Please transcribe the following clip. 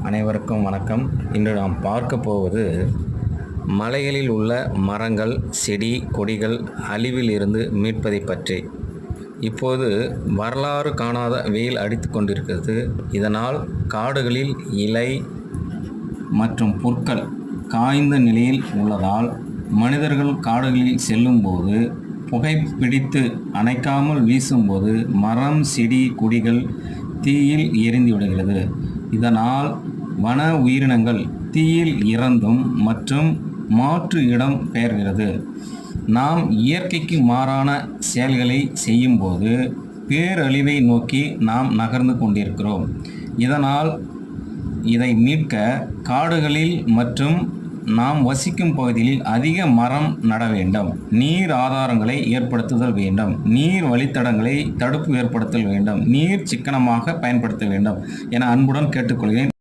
அனைவருக்கும் வணக்கம். இன்று நாம் பார்க்க போவது மலைகளில் உள்ள மரங்கள், செடி, கொடிகள் அழிவில் இருந்து மீட்பதை பற்றி. இப்போது வரலாறு காணாத வெயில் அடித்து கொண்டிருக்கிறது. இதனால் காடுகளில் இலை மற்றும் புற்கள் காய்ந்த நிலையில் உள்ளதால் மனிதர்கள் காடுகளில் செல்லும்போது புகைப்பிடித்து அணைக்காமல் வீசும்போது மரம், செடி, கொடிகள் தீயில் எரிந்து விடுகிறது. இதனால் வன உயிரினங்கள் தீயில் இறந்தும் மற்றும் மாற்று இடம் பெயர்கிறது. நாம் இயற்கைக்கு மாறான செயல்களை செய்யும்போது பேரழிவை நோக்கி நாம் நகர்ந்து கொண்டிருக்கிறோம். இதனால் இதை மீட்க காடுகளில் மற்றும் நாம் வசிக்கும் பகுதியில் அதிக மரம் நட வேண்டும். நீர் ஆதாரங்களை ஏற்படுத்துதல் வேண்டும். நீர் வழித்தடங்களை தடுப்பு ஏற்படுத்தல் வேண்டும். நீர் சிக்கனமாக பயன்படுத்த வேண்டும் என அன்புடன் கேட்டுக்கொள்கிறேன்.